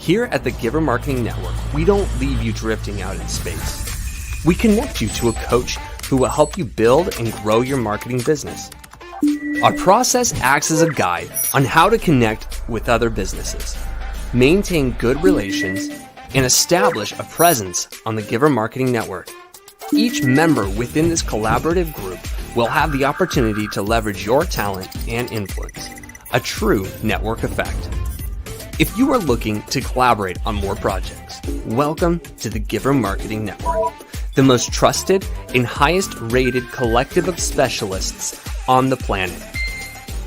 Here at the Giver Marketing Network, we don't leave you drifting out in space. We connect you to a coach who will help you build and grow your marketing business. Our process acts as a guide on how to connect with other businesses, maintain good relations, and establish a presence on the Giver Marketing Network. Each member within this collaborative group will have the opportunity to leverage your talent and influence, a true network effect. If you are looking to collaborate on more projects, welcome to the Giver Marketing Network, the most trusted and highest rated collective of specialists on the planet.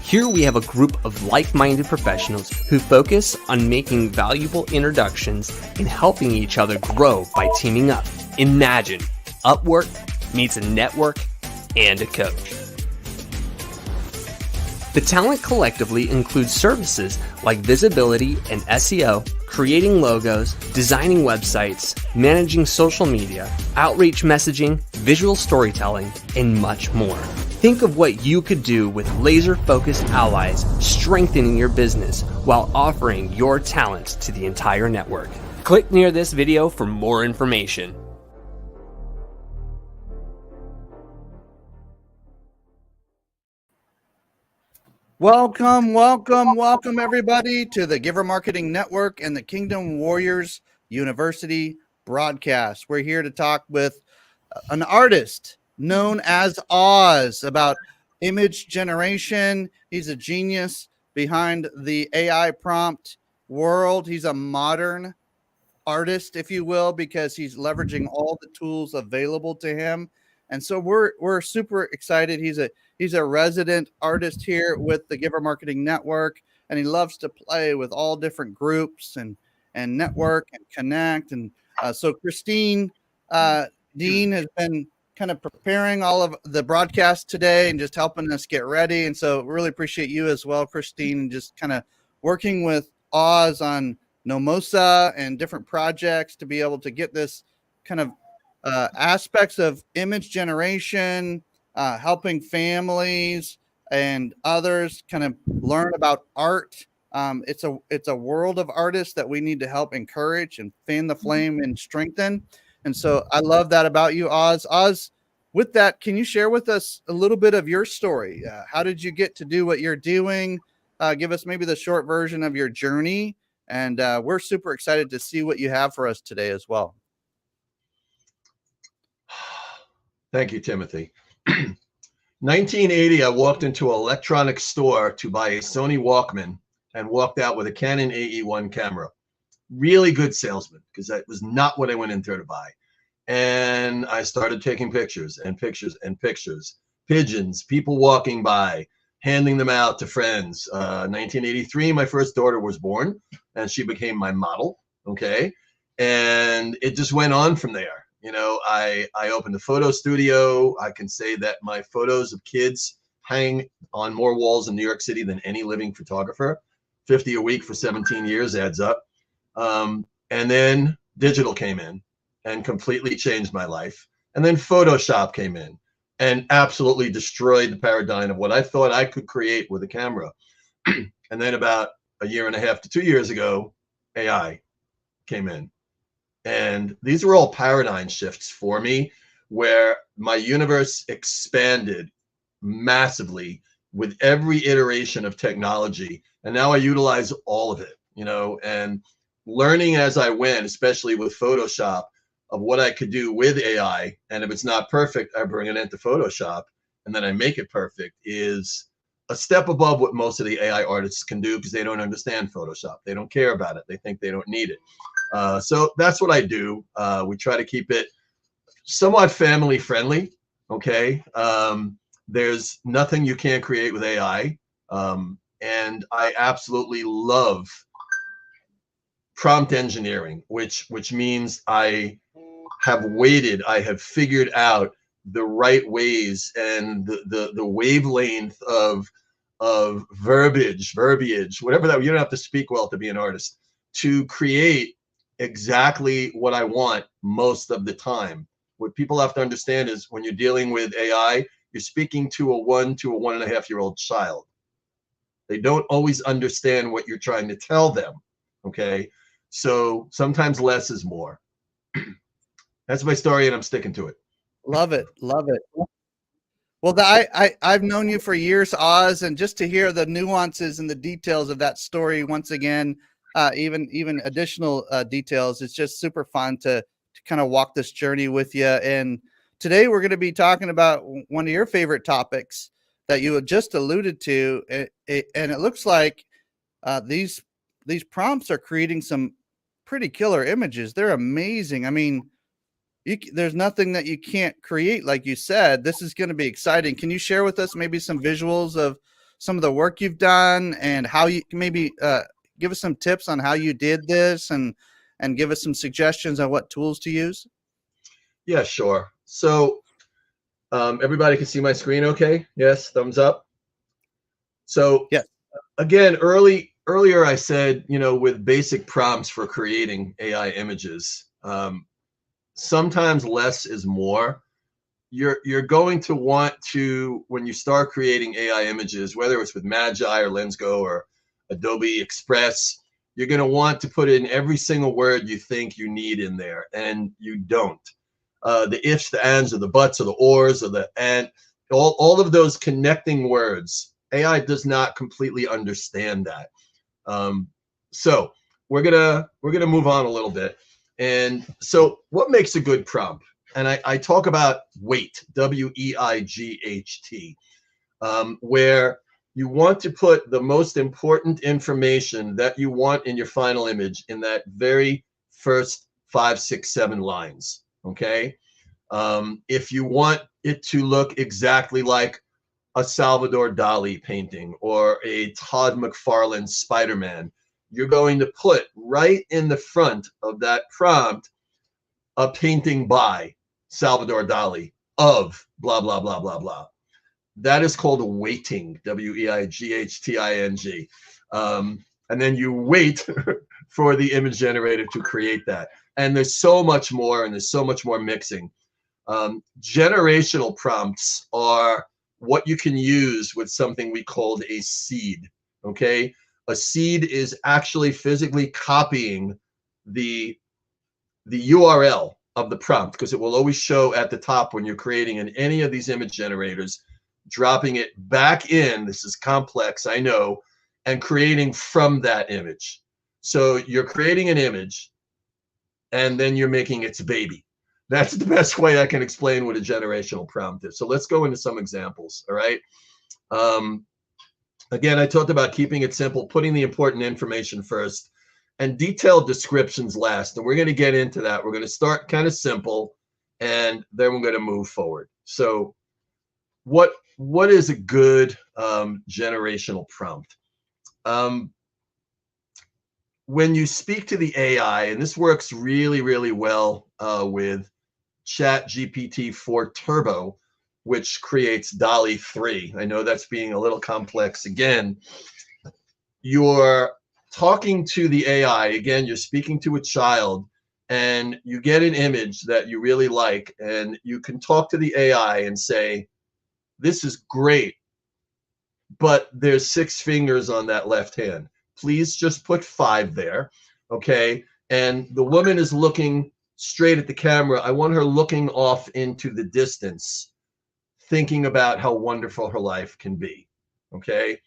Here we have a group of like-minded professionals who focus on making valuable introductions and helping each other grow by teaming up. Imagine Upwork meets a network and a coach. The talent collectively includes services like visibility and SEO, creating logos, designing websites, managing social media, outreach messaging, visual storytelling, and much more. Think of what you could do with laser-focused allies strengthening your business while offering your talents to the entire network. Click near this video for more information. Welcome everybody to the Giver Marketing Network and the Kingdom Warriors University broadcast. We're here to talk with an artist known as Oz about image generation. He's a genius behind the AI prompt world. He's a modern artist, if you will, because he's leveraging all the tools available to him. And so we're super excited. He's a resident artist here with the Giver Marketing Network, and he loves to play with all different groups and network and connect. And so Christine Deane has been kind of preparing all of the broadcast today and just helping us get ready. And so really appreciate you as well, Christine, and just kind of working with Oz on Nomosa and different projects to be able to get this kind of aspects of image generation, helping families and others kind of learn about art. It's a world of artists that we need to help encourage and fan the flame and strengthen. And so I love that about you, Oz. Oz, with that, can you share with us a little bit of your story? How did you get to do what you're doing? Give us maybe the short version of your journey. And we're super excited to see what you have for us today as well. Thank you, Timothy. 1980, I walked into an electronics store to buy a Sony Walkman and walked out with a Canon AE1 camera. Really good salesman, because that was not what I went in there to buy. And I started taking pictures and pictures and pictures. Pigeons, people walking by, handing them out to friends. 1983, my first daughter was born, and she became my model, okay? And it just went on from there. You know, I opened a photo studio. I can say that my photos of kids hang on more walls in New York City than any living photographer. 50 a week for 17 years adds up. And then digital came in and completely changed my life. And then Photoshop came in and absolutely destroyed the paradigm of what I thought I could create with a camera. And then about a year and a half to 2 years ago, AI came in. And these are all paradigm shifts for me, where my universe expanded massively with every iteration of technology. And now I utilize all of it, you know, and learning as I went, especially with Photoshop, of what I could do with AI. And if it's not perfect, I bring it into Photoshop and then I make it perfect, is a step above what most of the AI artists can do, because they don't understand Photoshop. They don't care about it. They think they don't need it. So that's what I do. We try to keep it somewhat family friendly. Okay. There's nothing you can't create with AI. And I absolutely love prompt engineering, which means I have figured out the right ways and the wavelength of verbiage, whatever that, you don't have to speak well to be an artist, to create exactly what I want most of the time. What people have to understand is when you're dealing with AI, you're speaking to a 1 to a 1.5-year-old child. They don't always understand what you're trying to tell them. Okay. So sometimes less is more. That's my story, and I'm sticking to it. Love it. Love it. Well, I've known you for years, Oz, and just to hear the nuances and the details of that story once again, even additional details, it's just super fun to kind of walk this journey with you. And today we're going to be talking about one of your favorite topics that you had just alluded to, and it looks like these prompts are creating some pretty killer images. They're amazing. I mean, there's nothing that you can't create, like you said. This is going to be exciting. Can you share with us maybe some visuals of some of the work you've done and how you maybe give us some tips on how you did this, and give us some suggestions on what tools to use? Yeah, sure. So everybody can see my screen okay? Yes, thumbs up. So Yeah. Again, earlier I said, with basic prompts for creating AI images, sometimes less is more. You're going to want to, when you start creating AI images, whether it's with Magi or LensGo or Adobe Express, you're going to want to put in every single word you think you need in there, and you don't. The ifs, the ands, or the buts, or the ors, or the and, all of those connecting words, AI does not completely understand that. So we're gonna move on a little bit. And so what makes a good prompt? And I talk about weight, WEIGHT, where you want to put the most important information that you want in your final image in that very first 5, 6, 7 lines. Okay. If you want it to look exactly like a Salvador Dali painting or a Todd McFarlane Spider-Man, you're going to put right in the front of that prompt a painting by Salvador Dali of blah, blah, blah, blah, blah. That is called weighting, WEIGHTING. And then you wait for the image generator to create that. And there's so much more, and there's so much more mixing. Generational prompts are what you can use with something we called a seed. Okay, a seed is actually physically copying the URL of the prompt, because it will always show at the top when you're creating in any of these image generators, dropping it back in. This is complex, I know, and creating from that image. So you're creating an image, and then you're making its baby. That's the best way I can explain what a generational prompt is. So let's go into some examples. All right. Again, I talked about keeping it simple, putting the important information first, and detailed descriptions last. And we're going to get into that. We're going to start kind of simple, and then we're going to move forward. So what is a good generational prompt? When you speak to the AI, and this works really, really well with ChatGPT-4 Turbo, which creates DALL-E 3. I know that's being a little complex again. You're talking to the AI, again, you're speaking to a child, and you get an image that you really like, and you can talk to the AI and say, this is great, but there's 6 fingers on that left hand. Please just put 5 there, okay? And the woman is looking straight at the camera. I want her looking off into the distance, thinking about how wonderful her life can be, okay?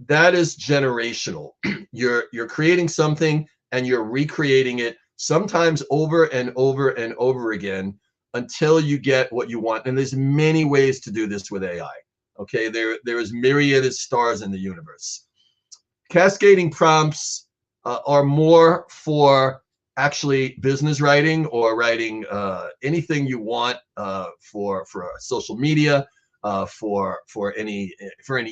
That is generational. You're creating something, and you're recreating it, sometimes over and over and over again, until you get what you want. And there's many ways to do this with AI, okay? There is myriad of stars in the universe. Cascading prompts are more for actually business writing, or writing anything you want for social media, for any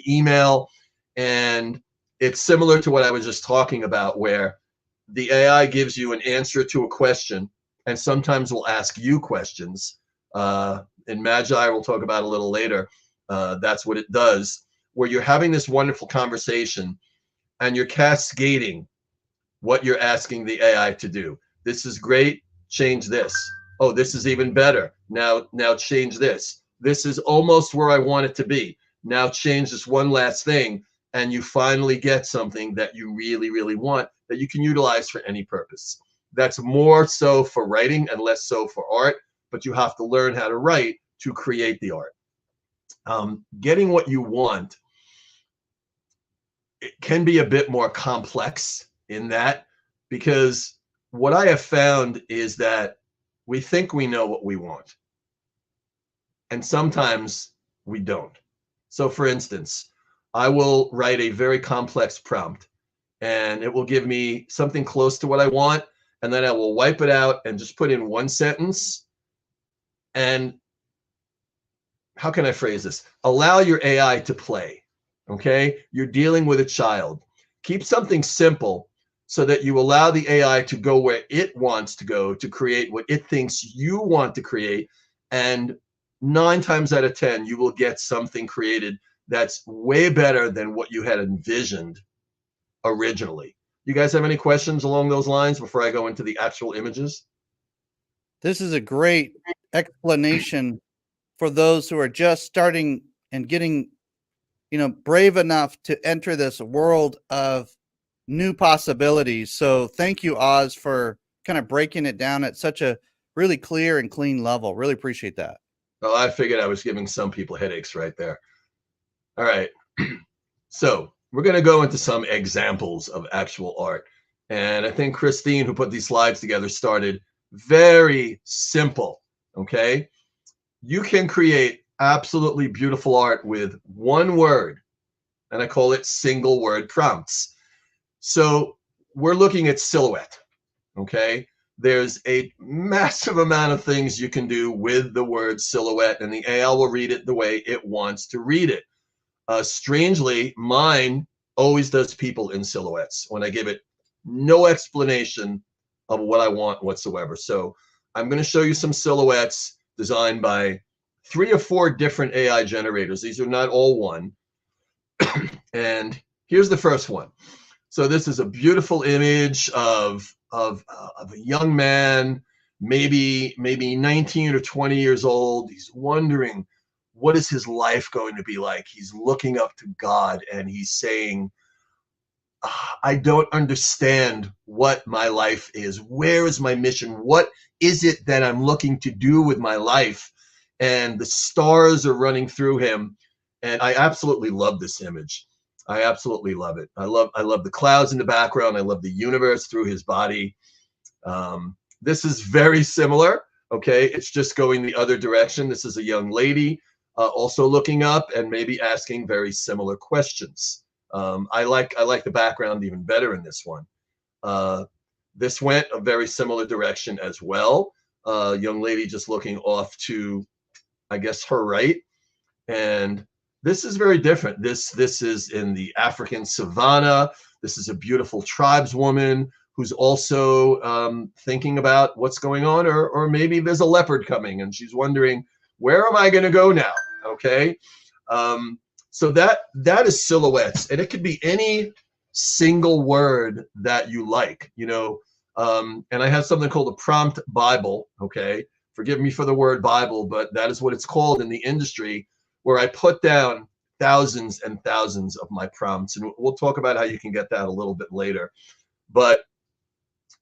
email. And it's similar to what I was just talking about, where the AI gives you an answer to a question, and sometimes will ask you questions. In Magi, we'll talk about a little later, that's what it does, where you're having this wonderful conversation, and you're cascading what you're asking the AI to do. This is great, change this. Oh, this is even better. Now change this. This is almost where I want it to be. Now change this one last thing. and you finally get something that you really, really want that you can utilize for any purpose. That's more so for writing and less so for art, but you have to learn how to write to create the art. Getting what you want, it can be a bit more complex in that, because what I have found is that we think we know what we want, and sometimes we don't. So for instance, I will write a very complex prompt and it will give me something close to what I want, and then I will wipe it out and just put in one sentence. And how can I phrase this? Allow your AI to play. Okay, you're dealing with a child. Keep something simple so that you allow the AI to go where it wants to go to create what it thinks you want to create. And 9 times out of 10, you will get something created that's way better than what you had envisioned originally. You guys have any questions along those lines before I go into the actual images? This is a great explanation for those who are just starting and getting, brave enough to enter this world of new possibilities. So thank you, Oz, for kind of breaking it down at such a really clear and clean level. Really appreciate that. Well, I figured I was giving some people headaches right there. All right. So we're going to go into some examples of actual art. And I think Christine, who put these slides together, started very simple. Okay. You can create absolutely beautiful art with one word, and I call it single word prompts. So we're looking at silhouette. Okay. There's a massive amount of things you can do with the word silhouette, and the AI will read it the way it wants to read it. Strangely, mine always does people in silhouettes when I give it no explanation of what I want whatsoever. So I'm going to show you some silhouettes designed by 3 or 4 different AI generators. These are not all one. And here's the first one. So this is a beautiful image of a young man, maybe 19 or 20 years old. He's wondering, what is his life going to be like? He's looking up to God and he's saying, I don't understand what my life is. Where is my mission? What is it that I'm looking to do with my life? And the stars are running through him. And I absolutely love this image. I absolutely love it. I love the clouds in the background. I love the universe through his body. This is very similar. Okay, it's just going the other direction. This is a young lady also looking up and maybe asking very similar questions. I like the background even better in this one. This went a very similar direction as well. Young lady just looking off to, I guess, her right. And this is very different. This is in the African savannah. This is a beautiful tribeswoman who's also thinking about what's going on, or maybe there's a leopard coming and she's wondering, where am I going to go now? Okay. So that is silhouettes, and it could be any single word that you like, and I have something called a prompt Bible. Okay. Forgive me for the word Bible, but that is what it's called in the industry, where I put down thousands and thousands of my prompts. And we'll talk about how you can get that a little bit later. But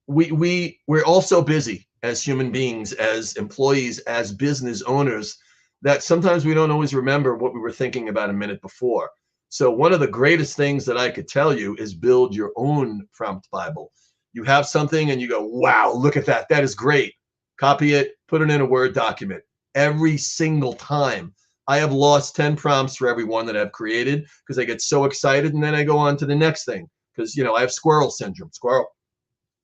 we're also busy as human beings, as employees, as business owners, that sometimes we don't always remember what we were thinking about a minute before. So one of the greatest things that I could tell you is build your own prompt Bible. You have something and you go, wow, look at that. That is great. Copy it, put it in a Word document. Every single time, I have lost 10 prompts for every one that I've created because I get so excited and then I go on to the next thing because, I have squirrel syndrome. Squirrel.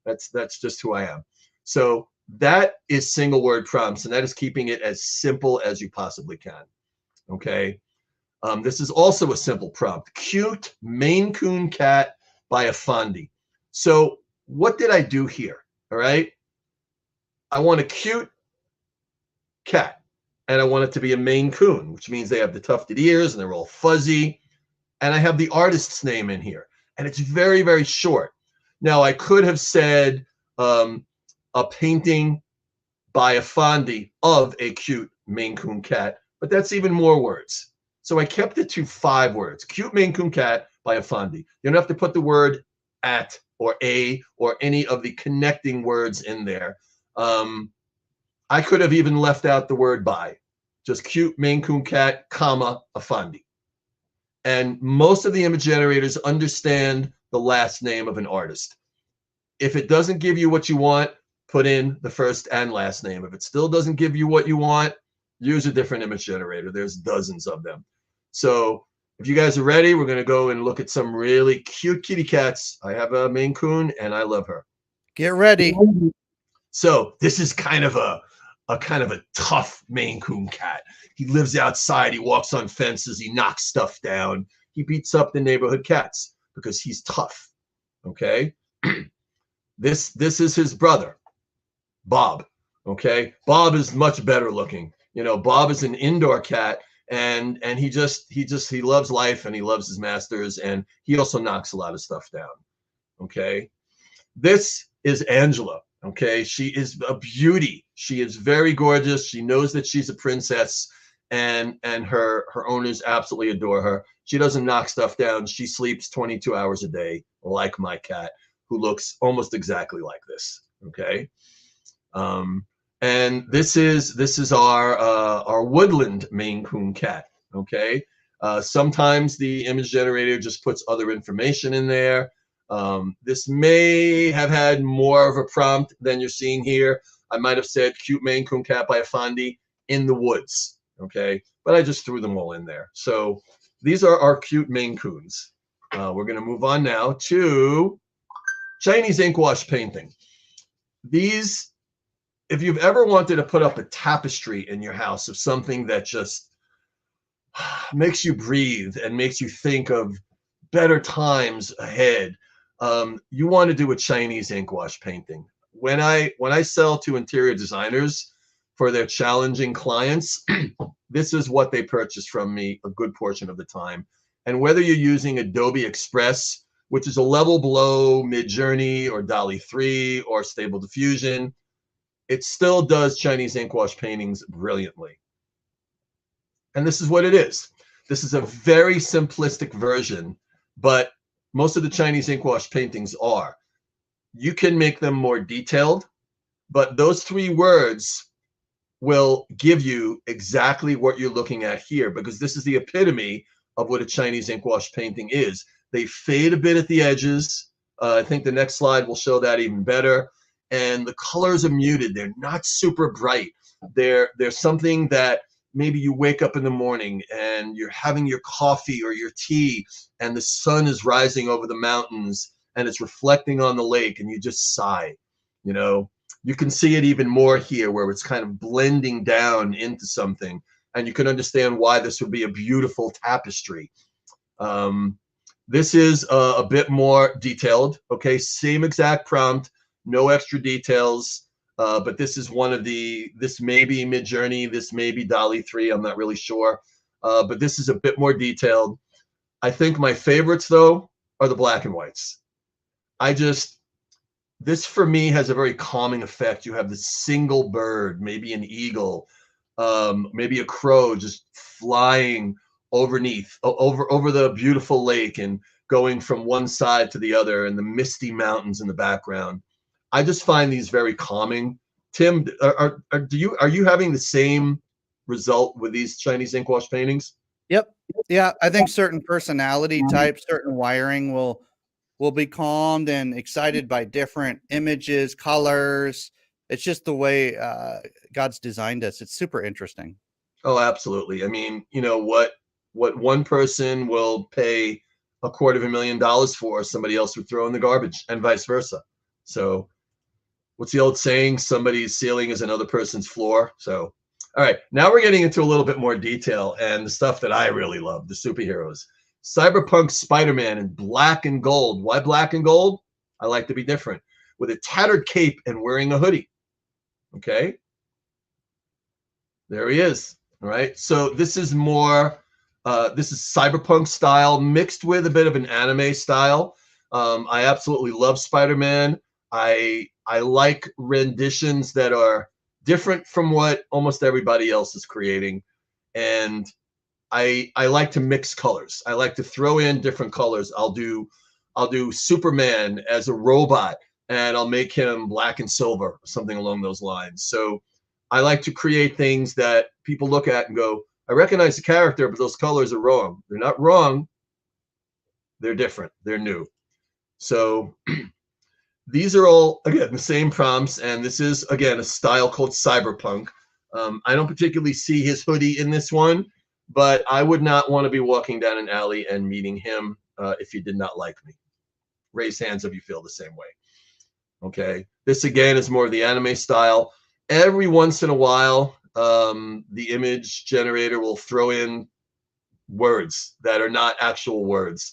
That's just who I am. So that is single word prompts, and that is keeping it as simple as you possibly can. Okay. This is also a simple prompt. Cute Maine Coon cat by Afandi. So what did I do here? All right. I want a cute cat, and I want it to be a Maine Coon, which means they have the tufted ears and they're all fuzzy. And I have the artist's name in here, and it's very, very short. Now, I could have said a painting by Afandi of a cute Maine Coon cat, but that's even more words. So I kept it to 5 words. Cute Maine Coon cat by Effendi. You don't have to put the word at or a or any of the connecting words in there. I could have even left out the word by. Just cute Maine Coon cat, comma, Effendi. And most of the image generators understand the last name of an artist. If it doesn't give you what you want, put in the first and last name. If it still doesn't give you what you want, use a different image generator. There's dozens of them. So if you guys are ready, we're going to go and look at some really cute kitty cats. I have a Maine Coon and I love her. Get ready. So this is kind of a tough Maine Coon cat. He lives outside. He walks on fences. He knocks stuff down. He beats up the neighborhood cats because he's tough. Okay. This is his brother, Bob. Okay. Bob is much better looking. You know, Bob is an indoor cat, and he loves life and he loves his masters, and he also knocks a lot of stuff down. Okay. This is Angela. Okay. She is a beauty. She is very gorgeous. She knows that she's a princess, and her owners absolutely adore her. She doesn't knock stuff down. She sleeps 22 hours a day, like my cat, who looks almost exactly like this. Okay. And this is our woodland Maine Coon cat. Okay. Sometimes the image generator just puts other information in there. This may have had more of a prompt than you're seeing here. I might have said cute Maine Coon cat by Effendi in the woods. Okay. But I just threw them all in there. So these are our cute Maine Coons. We're going to move on now to Chinese ink wash painting. These, if you've ever wanted to put up a tapestry in your house of something that just makes you breathe and makes you think of better times ahead, you want to do a Chinese ink wash painting. When I sell to interior designers for their challenging clients, this is what they purchase from me a good portion of the time. And whether you're using Adobe Express, which is a level below Midjourney or DALL-E 3 or Stable Diffusion, it still does Chinese ink wash paintings brilliantly. And this is what it is. This is a very simplistic version, but most of the Chinese ink wash paintings are. You can make them more detailed, but those three words will give you exactly what you're looking at here, because this is the epitome of what a Chinese ink wash painting is. They fade a bit at the edges. I think the next slide will show that even better. And the colors are muted. They're not super bright. They're something that maybe you wake up in the morning and you're having your coffee or your tea and the sun is rising over the mountains and it's reflecting on the lake and you just sigh. You know, you can see it even more here where it's kind of blending down into something, and you can understand why this would be a beautiful tapestry. This is a bit more detailed. Okay, same exact prompt, no extra details, but this is one of this may be Midjourney, this may be DALL-E 3, I'm not really sure, but this is a bit more detailed. I think my favorites, though, are the black and whites. This for me has a very calming effect. You have this single bird, maybe an eagle, maybe a crow just flying over the beautiful lake and going from one side to the other, and the misty mountains in the background. I just find these very calming. Tim, are you having the same result with these Chinese ink wash paintings? Yep. Yeah, I think certain personality types, certain wiring will be calmed and excited by different images, colors. It's just the way God's designed us. It's super interesting. Oh, absolutely. I mean, you know what one person will pay $250,000 for, somebody else would throw in the garbage, and vice versa. So what's the old saying? Somebody's ceiling is another person's floor. So, all right, now we're getting into a little bit more detail and the stuff that I really love, the superheroes. Cyberpunk Spider-Man in black and gold. Why black and gold? I like to be different. With a tattered cape and wearing a hoodie. Okay. There he is. All right. So this is more, this is cyberpunk style mixed with a bit of an anime style. I absolutely love Spider-Man. I like renditions that are different from what almost everybody else is creating. And I like to mix colors. I like to throw in different colors. I'll do Superman as a robot, and I'll make him black and silver, something along those lines. So I like to create things that people look at and go, I recognize the character, but those colors are wrong. They're not wrong. They're different. They're new. So these are all, again, the same prompts. And this is, again, a style called cyberpunk. I don't particularly see his hoodie in this one, but I would not want to be walking down an alley and meeting him if he did not like me. Raise hands if you feel the same way. Okay. This, again, is more of the anime style. Every once in a while, the image generator will throw in words that are not actual words.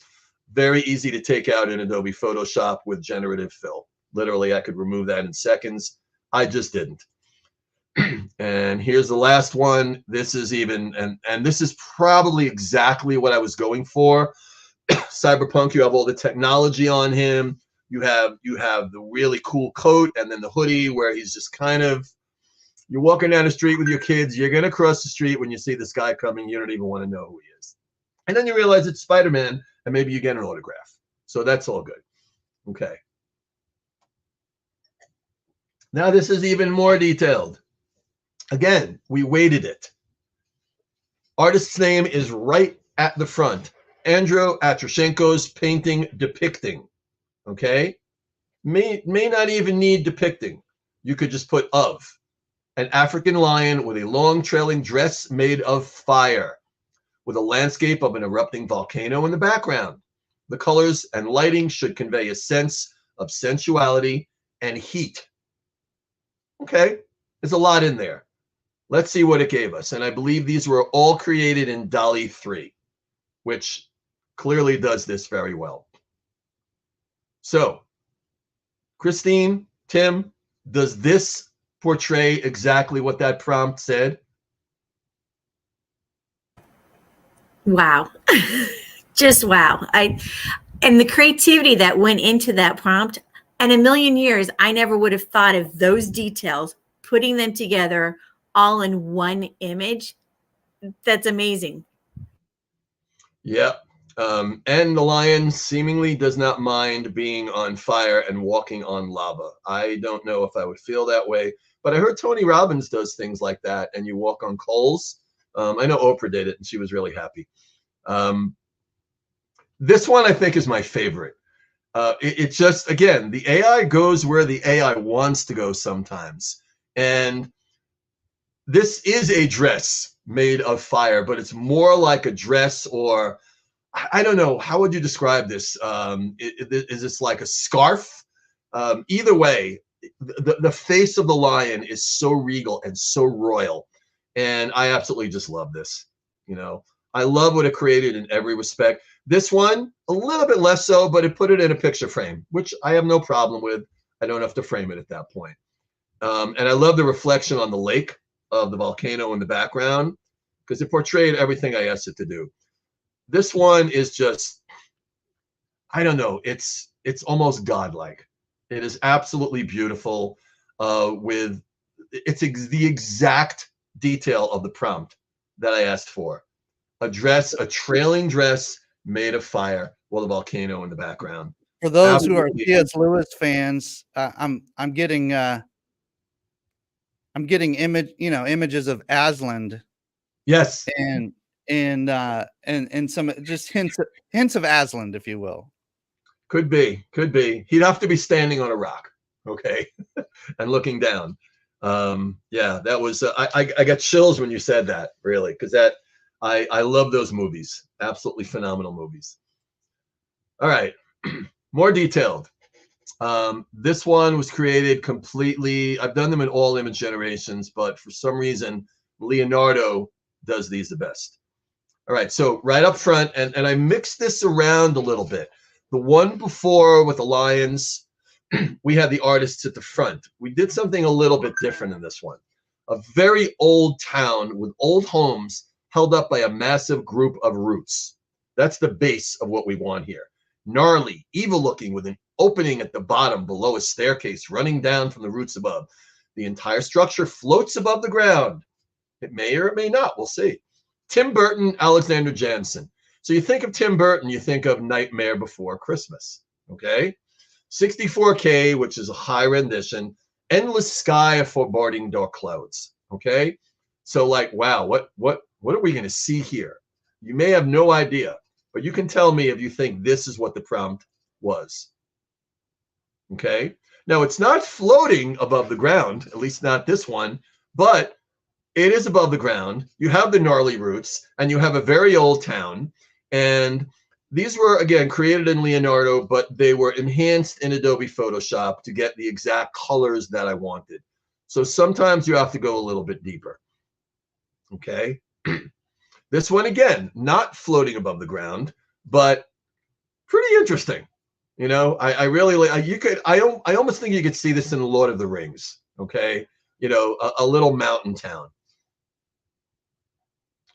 Very easy to take out in Adobe Photoshop with generative fill. Literally, I could remove that in seconds. I just didn't. And here's the last one. This is even, and this is probably exactly what I was going for. Cyberpunk, you have all the technology on him. You have the really cool coat and then the hoodie where he's just kind of, you're walking down the street with your kids. You're going to cross the street when you see this guy coming. You don't even want to know who he is. And then you realize it's Spider-Man, and maybe you get an autograph. So that's all good. Okay. Now this is even more detailed. Again, we weighted it. Artist's name is right at the front. Andrew Atrashenko's painting depicting. Okay? May not even need depicting. You could just put of. An African lion with a long trailing dress made of fire, with a landscape of an erupting volcano in the background. The colors and lighting should convey a sense of sensuality and heat. Okay, there's a lot in there. Let's see what it gave us. And I believe these were all created in DALL-E 3, which clearly does this very well. So, Christine, Tim, does this portray exactly what that prompt said? Wow. Just wow. And the creativity that went into that prompt, and a million years, I never would have thought of those details, putting them together all in one image. That's amazing. Yeah. And the lion seemingly does not mind being on fire and walking on lava. I don't know if I would feel that way, but I heard Tony Robbins does things like that, and you walk on coals. I know Oprah did it, and she was really happy. This one I think is my favorite. It just, again, the AI goes where the AI wants to go sometimes. And this is a dress made of fire, but it's more like a dress, or I don't know, how would you describe this? Is this like a scarf? Either way, the face of the lion is so regal and so royal. And I absolutely just love this. You know, I love what it created in every respect. This one, a little bit less so, but it put it in a picture frame, which I have no problem with. I don't have to frame it at that point. And I love the reflection on the lake of the volcano in the background, because it portrayed everything I asked it to do. This one is just, I don't know, it's almost godlike. It is absolutely beautiful. The exact detail of the prompt that I asked for. A dress, a trailing dress made of fire with a volcano in the background. For those Absolutely. who are C.S. Lewis fans, I'm getting images of Aslan. Yes. And some just hints of Aslan, if you will. Could be. He'd have to be standing on a rock, okay, and looking down. Yeah, that was. I got chills when you said that, really, because that I love those movies. Absolutely phenomenal movies. All right, more detailed. This one was created completely. I've done them in all image generations, but for some reason, Leonardo does these the best. All right, so right up front, and I mixed this around a little bit. The one before with the lions, we had the artists at the front. We did something a little bit different in this one. A very old town with old homes held up by a massive group of roots. That's the base of what we want here. Gnarly, evil looking, with an opening at the bottom below a staircase running down from the roots above. The entire structure floats above the ground. It may or it may not, we'll see. Tim Burton, Alexander Jansen. So you think of Tim Burton, you think of Nightmare Before Christmas. Okay. 64K, which is a high rendition. Endless Sky of Foreboding Dark Clouds. Okay. So like, wow, what are we going to see here? You may have no idea, but you can tell me if you think this is what the prompt was. Okay. Now it's not floating above the ground, at least not this one, but it is above the ground. You have the gnarly roots and you have a very old town. And these were, again, created in Leonardo, but they were enhanced in Adobe Photoshop to get the exact colors that I wanted. So sometimes you have to go a little bit deeper. Okay. This one, again, not floating above the ground, but pretty interesting. You know, I really like, I almost think you could see this in Lord of the Rings. Okay. You know, a little mountain town.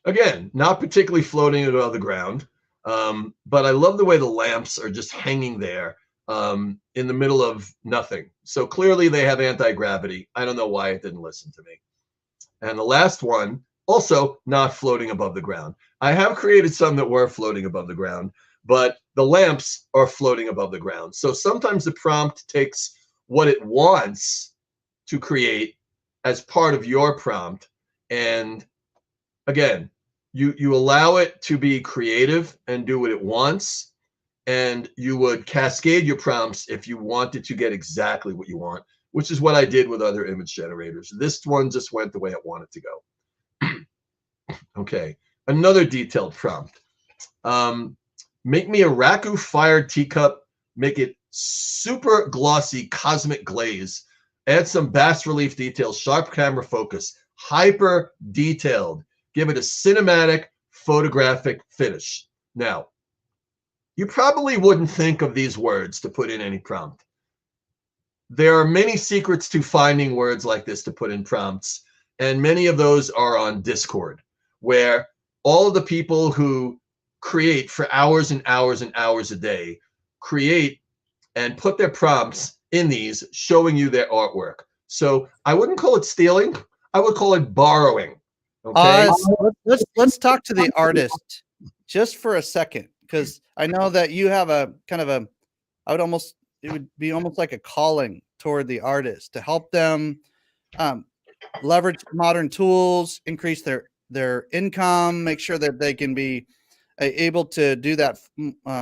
Again, not particularly floating above the ground, but I love the way the lamps are just hanging there in the middle of nothing. So clearly they have anti-gravity. I don't know why it didn't listen to me. And the last one, also not floating above the ground. I have created some that were floating above the ground, but the lamps are floating above the ground. So sometimes the prompt takes what it wants to create as part of your prompt. And again, you allow it to be creative and do what it wants. And you would cascade your prompts if you wanted to get exactly what you want, which is what I did with other image generators. This one just went the way it wanted to go. Okay, another detailed prompt. Make me a raku fired teacup, make it super glossy cosmic glaze, add some bas relief details, sharp camera focus, hyper detailed, give it a cinematic photographic finish. Now, you probably wouldn't think of these words to put in any prompt. There are many secrets to finding words like this to put in prompts, and many of those are on Discord, where all of the people who create for hours and hours and hours a day create and put their prompts in these, showing you their artwork. So I wouldn't call it stealing. I would call it borrowing. Okay. Let's talk to the artist just for a second, because I know that you have a kind of it would be almost like a calling toward the artist to help them leverage modern tools, increase their income, make sure that they can be able to do that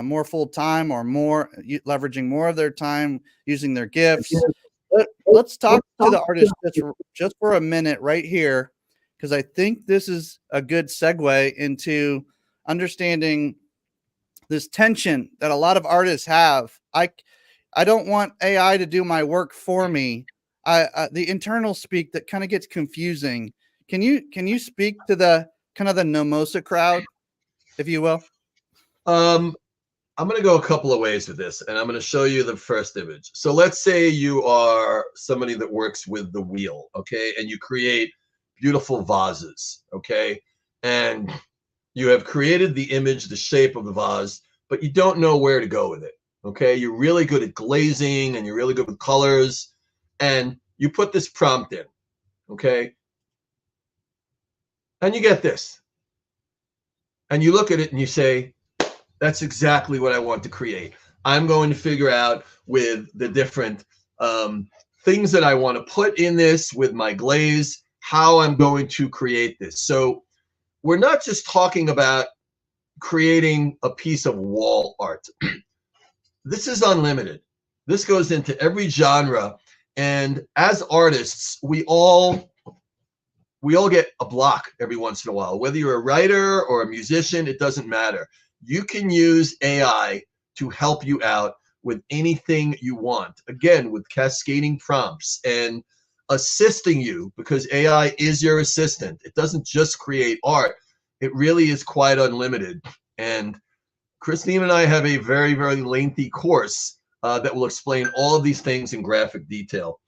more full time, or more leveraging more of their time using their gifts. Let's talk to the artist just for a minute right here, because I think this is a good segue into understanding this tension that a lot of artists have. I don't want AI to do my work for me. The internal speak that kind of gets confusing. Can you speak to the kind of the Nomosa crowd, if you will? I'm going to go a couple of ways with this, and I'm going to show you the first image. So let's say you are somebody that works with the wheel, okay, and you create beautiful vases, okay, and you have created the image, the shape of the vase, but you don't know where to go with it, okay? You're really good at glazing, and you're really good with colors, and you put this prompt in, okay, and you get this, and you look at it and you say, that's exactly what I want to create. I'm going to figure out with the different things that I want to put in this with my glaze, how I'm going to create this. So we're not just talking about creating a piece of wall art. This is unlimited. This goes into every genre. And as artists, we all get a block every once in a while. Whether you're a writer or a musician, it doesn't matter. You can use AI to help you out with anything you want. Again, with cascading prompts and assisting you, because AI is your assistant. It doesn't just create art. It really is quite unlimited. And Christine and I have a very, very lengthy course that will explain all of these things in graphic detail.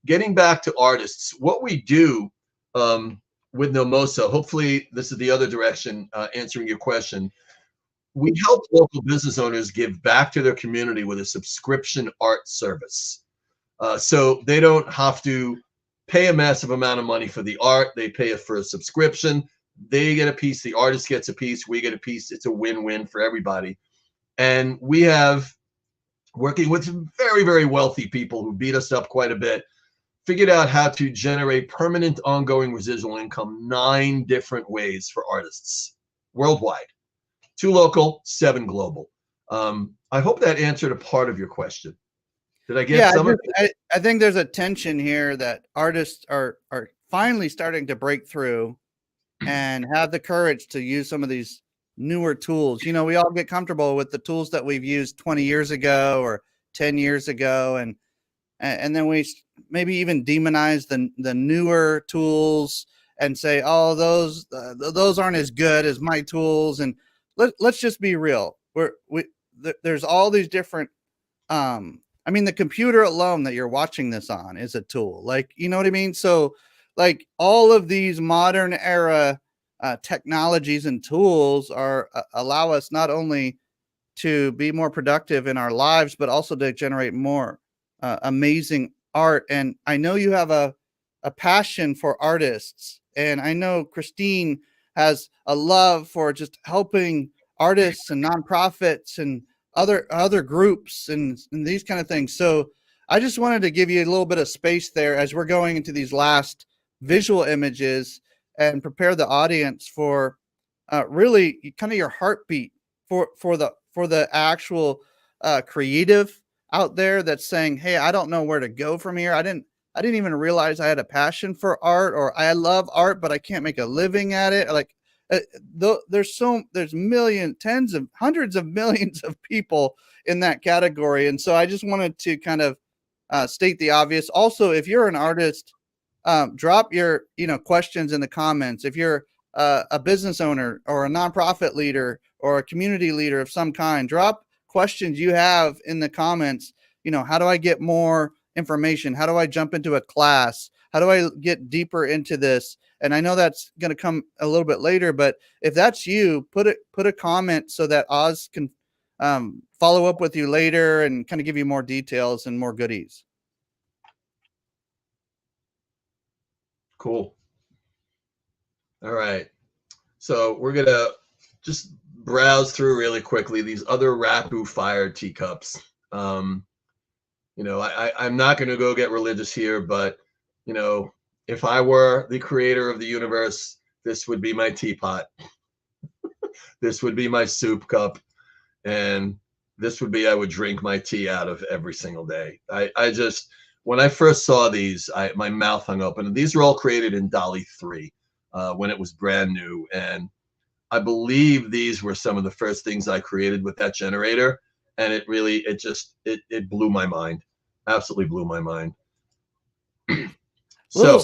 Getting back to artists, what we do with Nomosa, hopefully this is the other direction answering your question. We help local business owners give back to their community with a subscription art service. So they don't have to pay a massive amount of money for the art. They pay for a subscription. They get a piece, the artist gets a piece, we get a piece. It's a win-win for everybody. And we have, working with very, very wealthy people who beat us up quite a bit, figured out how to generate permanent ongoing residual income 9 different ways for artists worldwide. 2 local, 7 global. I hope that answered a part of your question. Did I get some of it? I think there's a tension here that artists are finally starting to break through and have the courage to use some of these newer tools. You know, we all get comfortable with the tools that we've used 20 years ago or 10 years ago, and then we maybe even demonize the newer tools and say, oh, those aren't as good as my tools. And let's just be real. There's all these different I mean, the computer alone that you're watching this on is a tool. Like, you know what I mean? So like all of these modern era technologies and tools allow us not only to be more productive in our lives, but also to generate more amazing art. And I know you have a passion for artists, and I know Christine has a love for just helping artists and nonprofits and other groups and these kind of things. So I just wanted to give you a little bit of space there as we're going into these last visual images and prepare the audience for really kind of your heartbeat for the actual creative out there that's saying, hey, I don't know where to go from here. I didn't even realize I had a passion for art, or I love art, but I can't make a living at it. Like there's millions, tens of hundreds of millions of people in that category. And so I just wanted to kind of state the obvious. Also, if you're an artist, drop your questions in the comments. If you're a business owner or a nonprofit leader or a community leader of some kind, drop questions you have in the comments. How do I get more information? How do I jump into a class? How do I get deeper into this? And I know that's going to come a little bit later, but if that's you, put a comment so that Oz can follow up with you later and kind of give you more details and more goodies. Cool. All right. So we're going to just browse through really quickly these other Rapu fired teacups. I'm not going to go get religious here, but if I were the creator of the universe, this would be my teapot. This would be my soup cup. And this would be, I would drink my tea out of every single day. When I first saw these, my mouth hung open. These are all created in DALL-E 3 when it was brand new. And I believe these were some of the first things I created with that generator. And it really, it blew my mind. Absolutely blew my mind. Little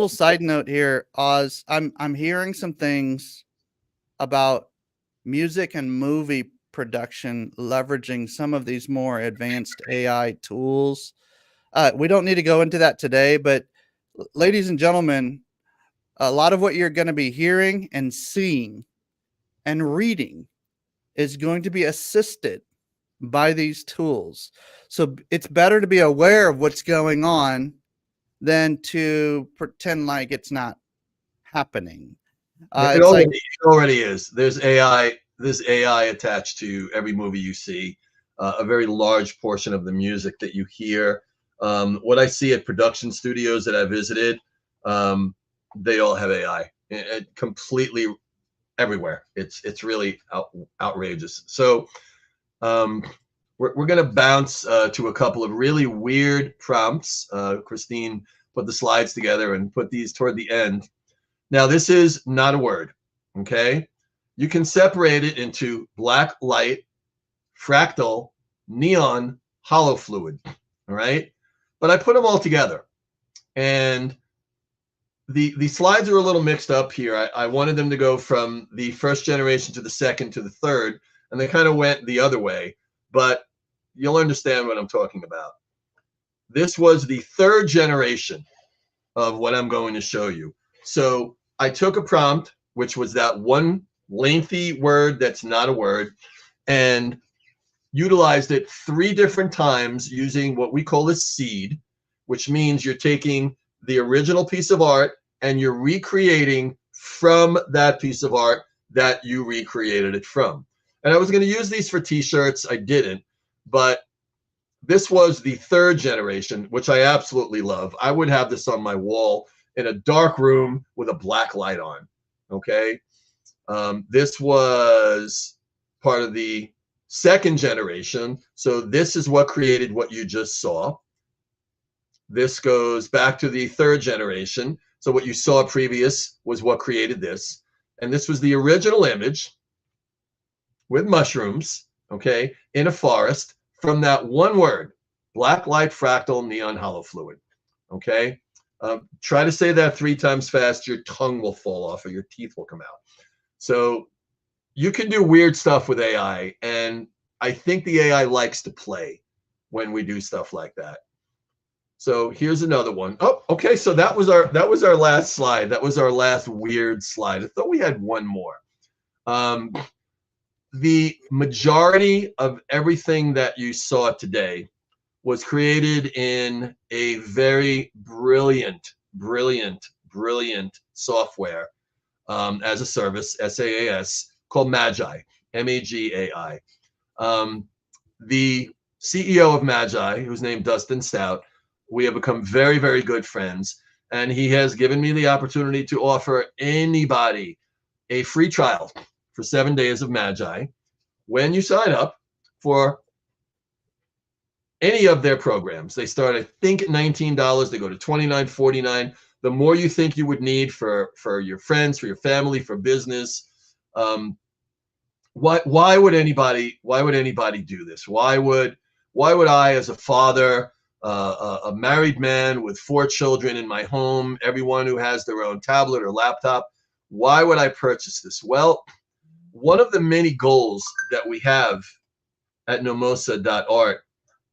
side note here, Oz. I'm hearing some things about music and movie production leveraging some of these more advanced AI tools. We don't need to go into that today, but ladies and gentlemen, a lot of what you're going to be hearing and seeing and reading is going to be assisted by these tools. So it's better to be aware of what's going on than to pretend like it's not happening. It already is. There's AI attached to every movie you see, a very large portion of the music that you hear. What I see at production studios that I visited, they all have AI completely everywhere. It's really outrageous. So we're going to bounce to a couple of really weird prompts. Christine put the slides together and put these toward the end. Now, this is not a word, okay? You can separate it into black light, fractal, neon, hollow fluid, all right? But I put them all together. And the slides are a little mixed up here. I wanted them to go from the first generation to the second to the third, and they kind of went the other way. But you'll understand what I'm talking about. This was the third generation of what I'm going to show you. So I took a prompt, which was that one lengthy word that's not a word, and utilized it 3 different times using what we call a seed, which means you're taking the original piece of art and you're recreating from that piece of art that you recreated it from. And I was going to use these for t-shirts. I didn't, but this was the third generation, which I absolutely love. I would have this on my wall in a dark room with a black light on. Okay. This was part of the second generation. So this is what created what you just saw. This goes back to the third generation. So what you saw previous was what created this. And this was the original image with mushrooms, okay, in a forest from that one word, black light fractal neon hollow fluid, okay? Try to say that 3 times fast, your tongue will fall off or your teeth will come out. So you can do weird stuff with AI, and I think the AI likes to play when we do stuff like that. So here's another one. Oh, okay. So that was our last slide. That was our last weird slide. I thought we had one more. The majority of everything that you saw today was created in a very brilliant software as a service, SaaS, called Magi, Magai. The CEO of Magi, who's named Dustin Stout, we have become very, very good friends. And he has given me the opportunity to offer anybody a free trial for 7 days of Magi when you sign up for any of their programs. They start, I think, at $19. They go to $29.49. The more you think you would need for your friends, for your family, for business. Why would anybody do this? Why would I, as a father, a married man with 4 children in my home, everyone who has their own tablet or laptop, why would I purchase this? Well, one of the many goals that we have at nomosa.art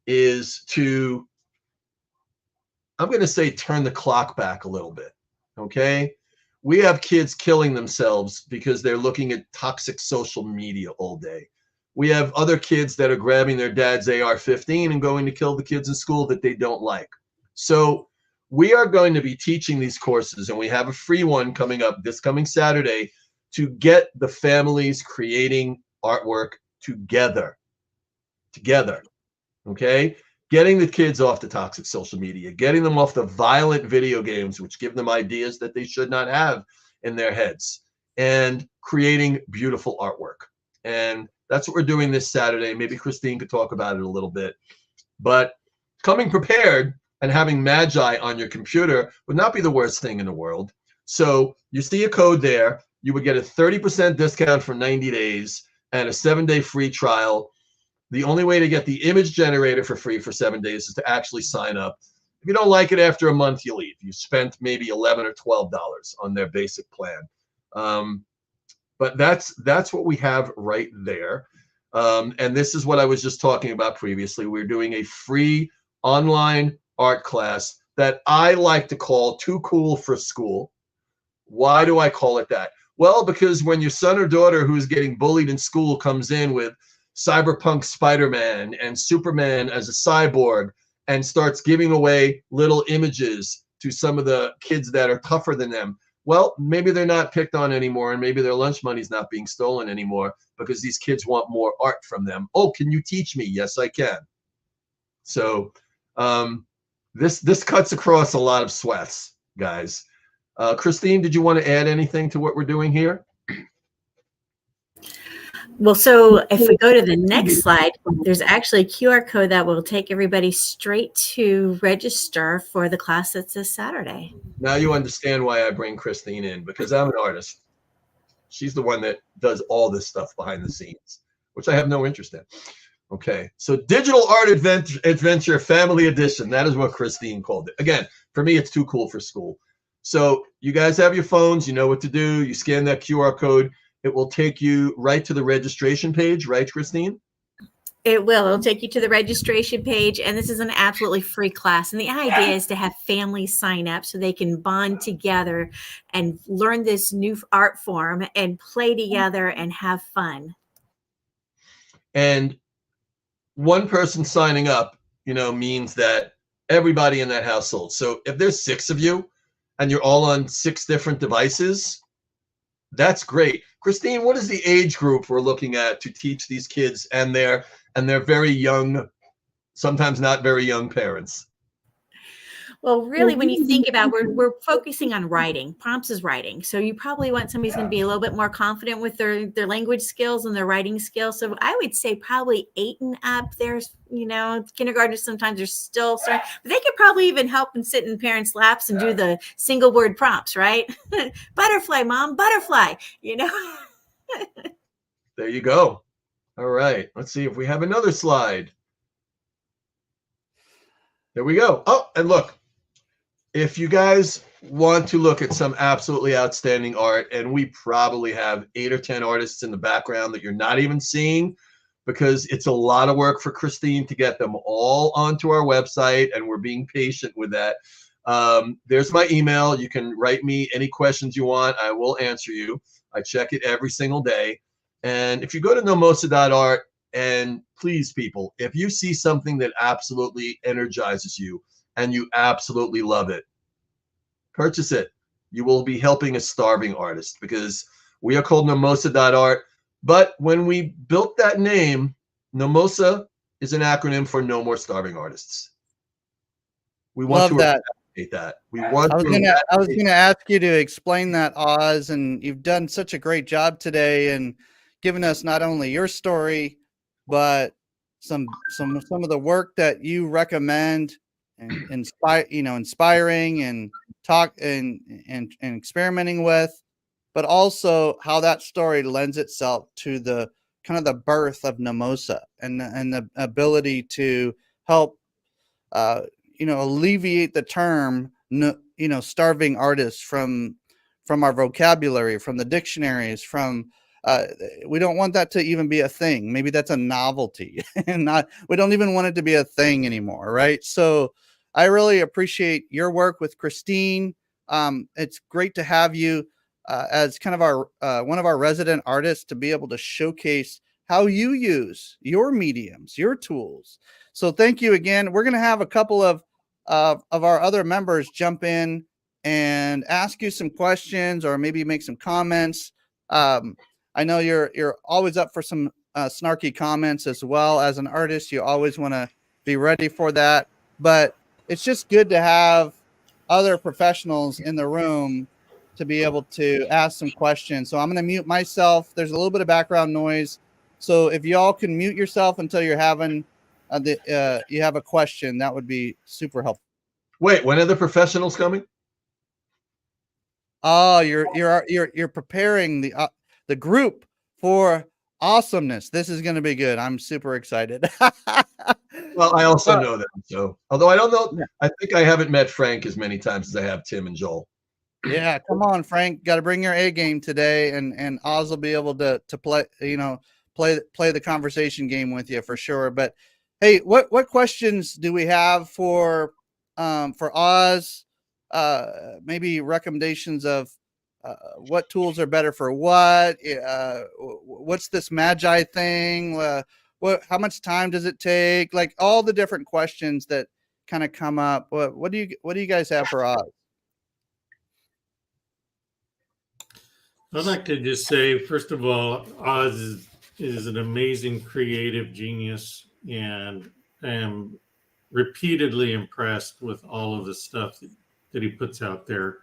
is to, I'm going to say, turn the clock back a little bit. Okay. We have kids killing themselves because they're looking at toxic social media all day. We have other kids that are grabbing their dad's AR-15 and going to kill the kids in school that they don't like. So we are going to be teaching these courses, and we have a free one coming up this coming Saturday to get the families creating artwork together. Okay? Getting the kids off the toxic social media, getting them off the violent video games, which give them ideas that they should not have in their heads, and creating beautiful artwork. And that's what we're doing this Saturday. Maybe Christine could talk about it a little bit. But coming prepared and having Magi on your computer would not be the worst thing in the world. So you see a code there. You would get a 30% discount for 90 days and a 7-day free trial. The only way to get the image generator for free for 7 days is to actually sign up. If you don't like it after a month, you leave. You spent maybe $11 or $12 on their basic plan. But that's what we have right there. And this is what I was just talking about previously. We're doing a free online art class that I like to call Too Cool for School. Why do I call it that? Well, because when your son or daughter who's getting bullied in school comes in with cyberpunk Spider-Man and Superman as a cyborg and starts giving away little images to some of the kids that are tougher than them, well, maybe they're not picked on anymore, and maybe their lunch money's not being stolen anymore because these kids want more art from them. Oh, can you teach me? Yes, I can. So this cuts across a lot of sweats, guys. Christine, did you want to add anything to what we're doing here? Well, so if we go to the next slide, there's actually a QR code that will take everybody straight to register for the class that's this Saturday. Now you understand why I bring Christine in, because I'm an artist. She's the one that does all this stuff behind the scenes, which I have no interest in. Okay, so Digital Art Adventure Family Edition. That is what Christine called it. Again, for me, it's Too Cool for School. So you guys have your phones. You know what to do. You scan that QR code. It will take you right to the registration page, right, Christine? It will. It'll take you to the registration page, and this is an absolutely free class. And the idea is to have families sign up so they can bond together and learn this new art form and play together and have fun. And one person signing up, means that everybody in that household. So if there's 6 of you and you're all on 6 different devices, that's great. Christine, what is the age group we're looking at to teach these kids and their very young, sometimes not very young parents? Well, really, when you think about, we're focusing on writing. Prompts is writing. So you probably want somebody who's going to be a little bit more confident with their language skills and their writing skills. So I would say probably 8 and up. There's, kindergartners sometimes are still starting, but they could probably even help and sit in parents' laps and do the single word prompts, right? Butterfly, mom, butterfly, There you go. All right. Let's see if we have another slide. There we go. Oh, and look, if you guys want to look at some absolutely outstanding art, and we probably have 8 or 10 artists in the background that you're not even seeing, because it's a lot of work for Christine to get them all onto our website, and we're being patient with that. There's my email. You can write me any questions you want. I will answer you. I check it every single day. And if you go to nomosa.art, and please, people, if you see something that absolutely energizes you and you absolutely love it, purchase it. You will be helping a starving artist, because we are called nomosa.art. But when we built that name, Nomosa is an acronym for No More Starving Artists. We want to eradicate that. I was gonna ask you to explain that, Oz, and you've done such a great job today and given us not only your story, but some of the work that you recommend and inspiring and talk and experimenting with, but also how that story lends itself to the kind of the birth of Nomosa and the ability to help alleviate the term starving artists from our vocabulary, from the dictionaries, from we don't want that to even be a thing. Maybe that's a novelty and we don't even want it to be a thing anymore, right? So I really appreciate your work with Christine. It's great to have you as kind of our one of our resident artists, to be able to showcase how you use your mediums, your tools. So thank you again. We're going to have a couple of our other members jump in and ask you some questions, or maybe make some comments. I know you're always up for some snarky comments as well. As an artist, you always want to be ready for that. But it's just good to have other professionals in the room to be able to ask some questions. So I'm going to mute myself. There's a little bit of background noise. So if y'all can mute yourself until you're having you have a question, that would be super helpful. Wait, when are the professionals coming? Oh, you're preparing the group for awesomeness. This is going to be good. I'm super excited. Well, I also know them. So, although I don't know, I think I haven't met Frank as many times as I have Tim and Joel. Yeah, come on, Frank. Got to bring your A game today, and Oz will be able to play. Play the conversation game with you for sure. But hey, what questions do we have for Oz? Maybe recommendations of what tools are better for what? What's this Magi thing? How much time does it take? Like all the different questions that kind of come up. What do you guys have for Oz? I'd like to just say, first of all, Oz is an amazing creative genius, and I am repeatedly impressed with all of the stuff that he puts out there.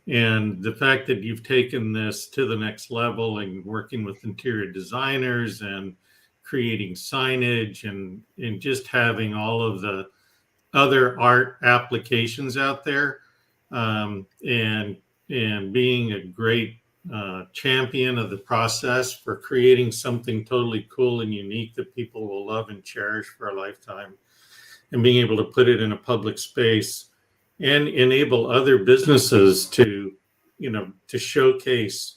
And the fact that you've taken this to the next level and working with interior designers and creating signage and just having all of the other art applications out there, and being a great champion of the process for creating something totally cool and unique that people will love and cherish for a lifetime, and being able to put it in a public space and enable other businesses to showcase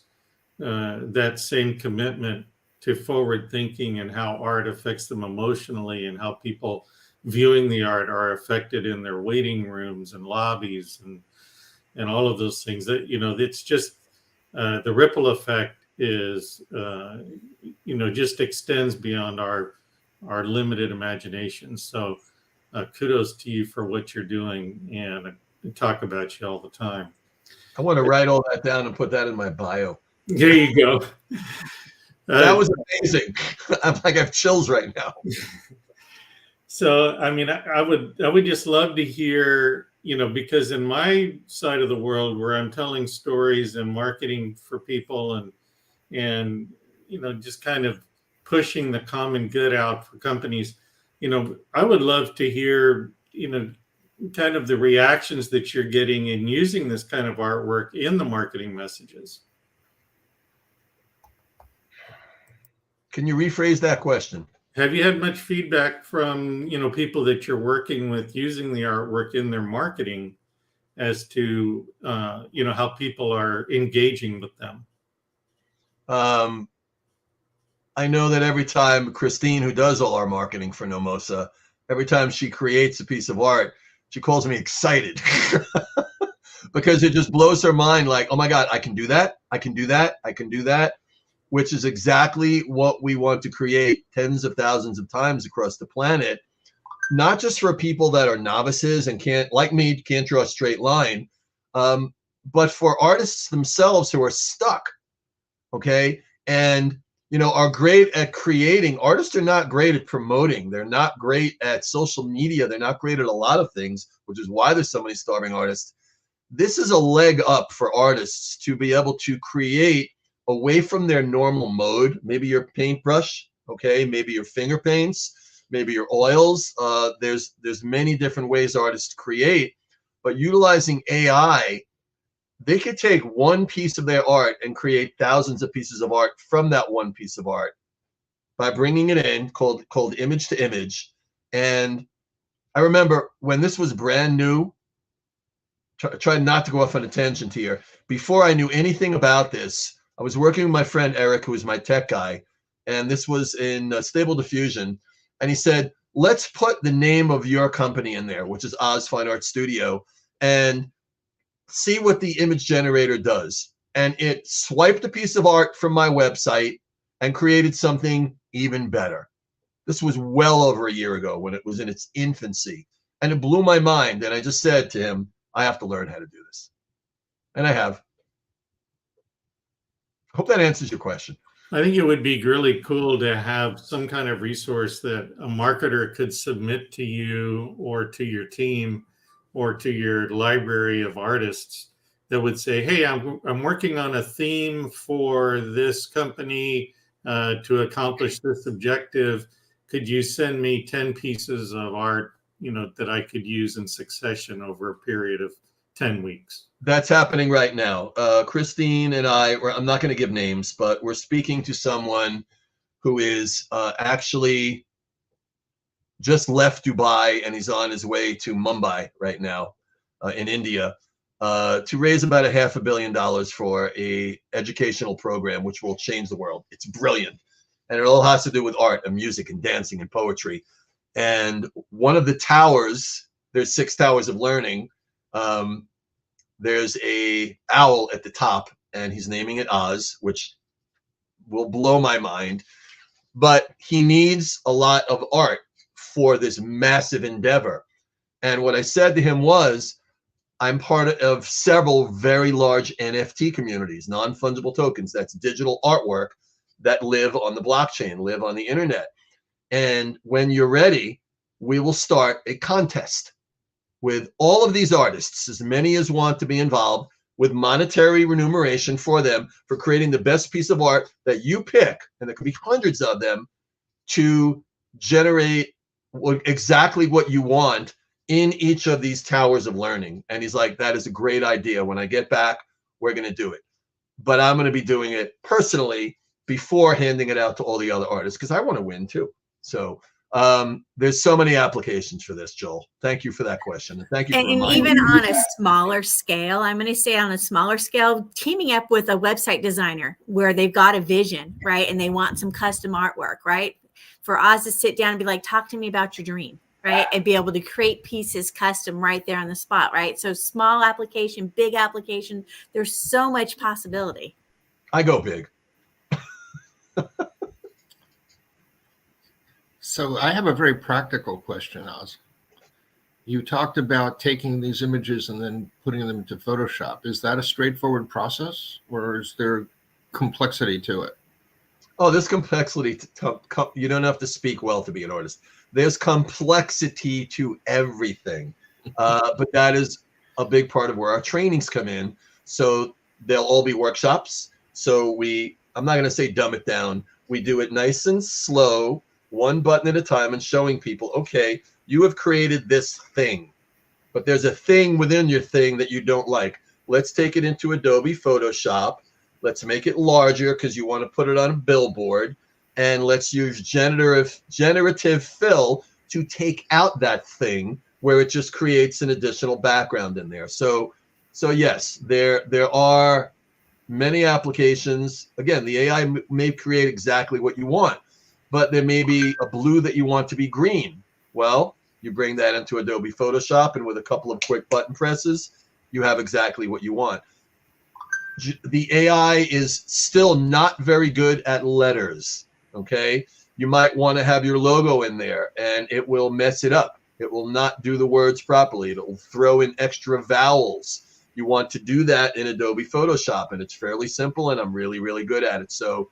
that same commitment to forward thinking and how art affects them emotionally, and how people viewing the art are affected in their waiting rooms and lobbies and all of those things. That it's just the ripple effect is just extends beyond our limited imagination. So kudos to you for what you're doing, and I talk about you all the time. I want to write all that down and put that in my bio. There you go. That was amazing. I have chills right now. So, I mean, I would just love to hear, because in my side of the world where I'm telling stories and marketing for people and just kind of pushing the common good out for companies, I would love to hear, kind of the reactions that you're getting in using this kind of artwork in the marketing messages. Can you rephrase that question? Have you had much feedback from, people that you're working with using the artwork in their marketing as to, how people are engaging with them? I know that every time Christine, who does all our marketing for Nomosa, every time she creates a piece of art, she calls me excited because it just blows her mind. Like, oh my God, I can do that. I can do that. I can do that. Which is exactly what we want to create tens of thousands of times across the planet, not just for people that are novices and like me, can't draw a straight line, but for artists themselves who are stuck, okay? And, are great at creating. Artists are not great at promoting. They're not great at social media. They're not great at a lot of things, which is why there's so many starving artists. This is a leg up for artists to be able to create away from their normal mode, maybe your paintbrush, okay, maybe your finger paints, maybe your oils. There's many different ways artists create, but utilizing AI, they could take one piece of their art and create thousands of pieces of art from that one piece of art by bringing it in, called image to image. And I remember when this was brand new, try not to go off on a tangent here. Before I knew anything about this, I was working with my friend Eric, who was my tech guy, and this was in Stable Diffusion. And he said, let's put the name of your company in there, which is Oz Fine Art Studio, and see what the image generator does. And it swiped a piece of art from my website and created something even better. This was well over a year ago when it was in its infancy. And it blew my mind. And I just said to him, I have to learn how to do this. And I have. Hope that answers your question. I think it would be really cool to have some kind of resource that a marketer could submit to you or to your team or to your library of artists that would say, hey, I'm working on a theme for this company to accomplish this objective. Could you send me 10 pieces of art, that I could use in succession over a period of 10 weeks? That's happening right now. Christine and I'm not going to give names, but we're speaking to someone who is actually just left Dubai, and he's on his way to Mumbai right now in India to raise about $500 million for a educational program which will change the world. It's brilliant, and it all has to do with art and music and dancing and poetry. And one of the towers, there's 6 towers of learning. There's a owl at the top, and he's naming it Oz, which will blow my mind. But he needs a lot of art for this massive endeavor. And what I said to him was, I'm part of several very large NFT communities, non-fungible tokens. That's digital artwork that live on the blockchain, live on the internet. And when you're ready, we will start a contest with all of these artists, as many as want to be involved, with monetary remuneration for them for creating the best piece of art that you pick, and there could be hundreds of them, to generate exactly what you want in each of these towers of learning. And he's like, that is a great idea. When I get back, we're going to do it. But I'm going to be doing it personally before handing it out to all the other artists, because I want to win too. So there's so many applications for this, Joel. Thank you for that question. And thank you for reminding even me. on a smaller scale, I'm going to say on a smaller scale, teaming up with a website designer where they've got a vision, right? And they want some custom artwork, right? For Oz to sit down and be like, talk to me about your dream, right? And be able to create pieces custom right there on the spot, right? So small application, big application, there's so much possibility. I go big. So I have a very practical question, Oz. You talked about taking these images and then putting them into Photoshop. Is that a straightforward process, or is there complexity to it? Oh, there's complexity. You don't have to speak well to be an artist. There's complexity to everything. But that is a big part of where our trainings come in. So they'll all be workshops. So I'm not going to say dumb it down. We do it nice and slow, one button at a time, and showing people, okay, you have created this thing, but there's a thing within your thing that you don't like. Let's take it into Adobe Photoshop. Let's make it larger because you want to put it on a billboard. And let's use generative fill to take out that thing where it just creates an additional background in there. So yes, there are many applications. Again, the AI may create exactly what you want, but there may be a blue that you want to be green. Well, you bring that into Adobe Photoshop, and with a couple of quick button presses, you have exactly what you want. The AI is still not very good at letters, okay? You might want to have your logo in there, and it will mess it up. It will not do the words properly. It will throw in extra vowels. You want to do that in Adobe Photoshop, and it's fairly simple, and I'm really, really good at it. So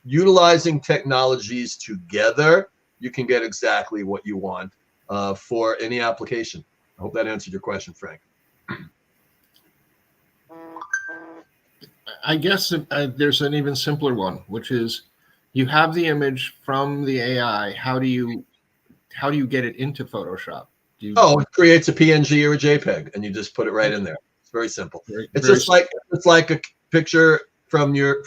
utilizing technologies together, you can get exactly what you want for any application. I hope that answered your question, Frank. I guess there's an even simpler one, which is you have the image from the AI. How do you get it into Photoshop? It creates a PNG or a JPEG, and you just put it right in there. It's very simple. It's like a picture from your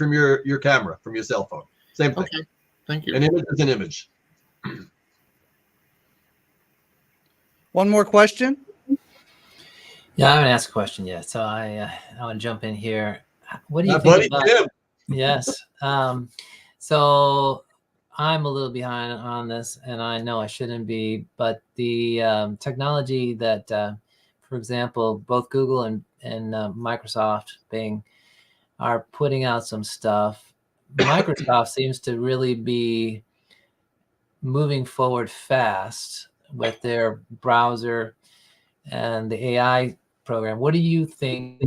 camera, from your cell phone. Same thing. Okay, thank you. An image is an image. One more question. Yeah, I haven't asked a question yet, so I want to jump in here. What do you think Buddy about? Tim. Yes. So I'm a little behind on this, and I know I shouldn't be, but the technology that, for example, both Google and Microsoft, Bing, are putting out some stuff. Microsoft seems to really be moving forward fast with their browser and the AI program. What do you think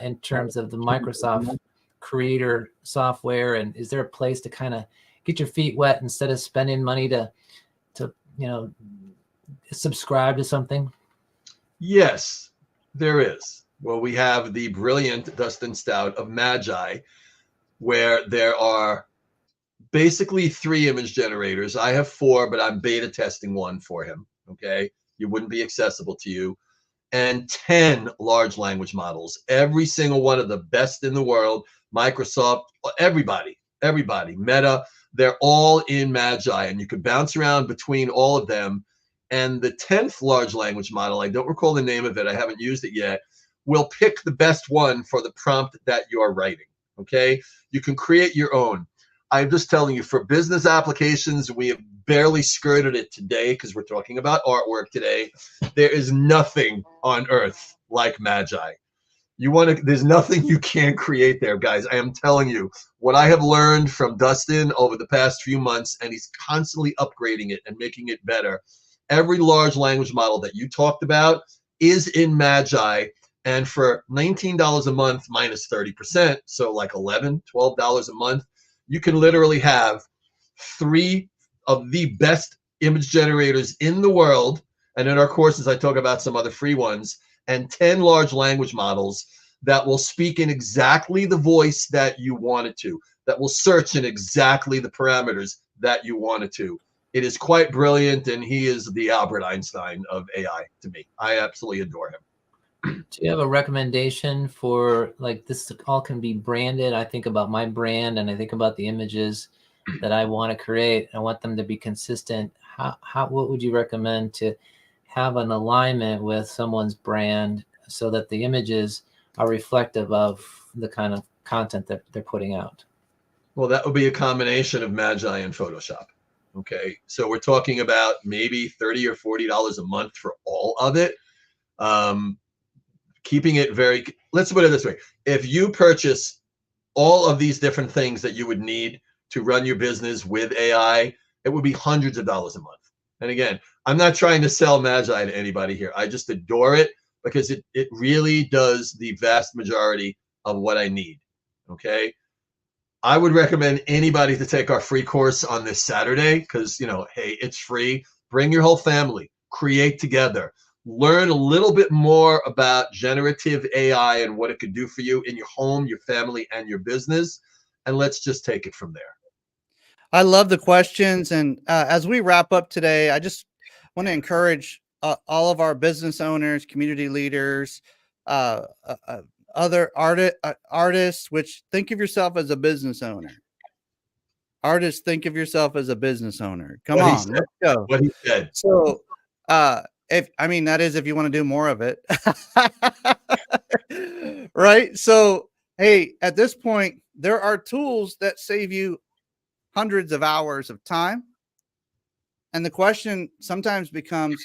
in terms of the Microsoft creator software, and is there a place to kind of get your feet wet instead of spending money to subscribe to something? Yes, there is. Well, we have the brilliant Dustin Stout of Magi, where there are basically 3 image generators. I have 4, but I'm beta testing one for him. Okay, it wouldn't be accessible to you. And 10 large language models, every single one of the best in the world. Microsoft, everybody, Meta, they're all in Magi, and you can bounce around between all of them. And the 10th large language model, I don't recall the name of it, I haven't used it yet, will pick the best one for the prompt that you're writing. Okay, you can create your own. I'm just telling you, for business applications, we have barely skirted it today because we're talking about artwork today. There is nothing on earth like Magi. There's nothing you can't create there, guys. I am telling you what I have learned from Dustin over the past few months, and he's constantly upgrading it and making it better. Every large language model that you talked about is in Magi, and for $19 a month minus 30%, so like $11, $12 a month, you can literally have 3 of the best image generators in the world. And in our courses, I talk about some other free ones, and 10 large language models that will speak in exactly the voice that you want it to, that will search in exactly the parameters that you want it to. It is quite brilliant, and he is the Albert Einstein of AI to me. I absolutely adore him. Do you have a recommendation for, like, this all can be branded? I think about my brand, and I think about the images that I want to create. I want them to be consistent. What would you recommend to have an alignment with someone's brand so that the images are reflective of the kind of content that they're putting out? Well, that would be a combination of Magi and Photoshop. Okay, so we're talking about maybe $30 or $40 a month for all of it. Keeping it very, let's put it this way. If you purchase all of these different things that you would need to run your business with AI, it would be hundreds of dollars a month. And again, I'm not trying to sell Magi to anybody here. I just adore it because it really does the vast majority of what I need. Okay. I would recommend anybody to take our free course on this Saturday because, you know, hey, it's free. Bring your whole family, create together, learn a little bit more about generative AI and what it could do for you in your home, your family, and your business. And let's just take it from there. I love the questions. And as we wrap up today, I just want to encourage all of our business owners, community leaders, other artists, which think of yourself as a business owner. Artists, think of yourself as a business owner. Come on, let's go. What he said. So, that is if you want to do more of it, right? So, hey, at this point, there are tools that save you hundreds of hours of time. And the question sometimes becomes,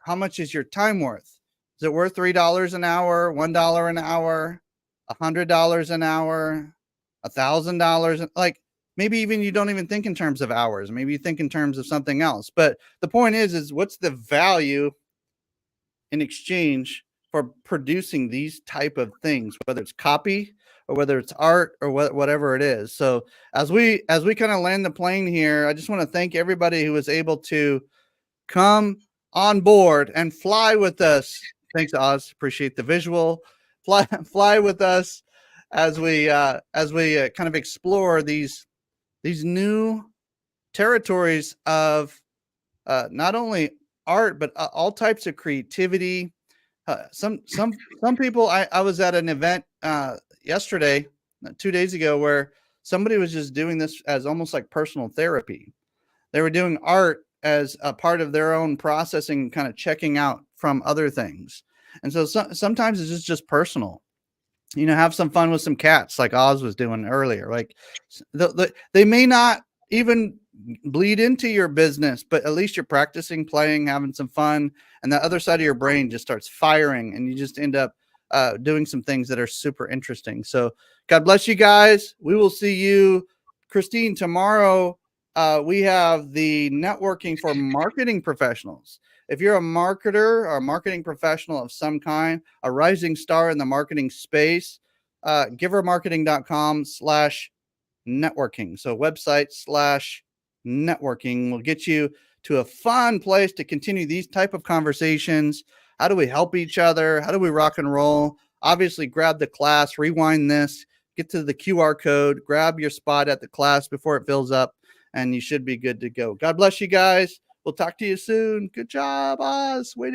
how much is your time worth? Is it worth $3 an hour, $1 an hour, $100 an hour, $1,000? Like maybe even you don't even think in terms of hours. Maybe you think in terms of something else. But the point is what's the value in exchange for producing these type of things, whether it's copy or whether it's art or whatever it is. So as we kind of land the plane here, I just want to thank everybody who was able to come on board and fly with us. Thanks, Oz. Appreciate the visual. Fly with us as we kind of explore these new territories of not only art but all types of creativity. Some people. I was at an event yesterday, 2 days ago, where somebody was just doing this as almost like personal therapy. They were doing art as a part of their own processing, kind of checking out from other things. And so sometimes it's just personal. You know, have some fun with some cats like Oz was doing earlier. Like they may not even bleed into your business, but at least you're practicing, playing, having some fun, and the other side of your brain just starts firing and you just end up doing some things that are super interesting. So God bless you guys. We will see you, Christine, tomorrow. We have the networking for marketing professionals. If you're a marketer or a marketing professional of some kind, a rising star in the marketing space, givermarketing.com/networking. So website/networking will get you to a fun place to continue these type of conversations. How do we help each other? How do we rock and roll? Obviously, grab the class, rewind this, get to the QR code, grab your spot at the class before it fills up, and you should be good to go. God bless you guys. We'll talk to you soon. Good job, Oz. Way to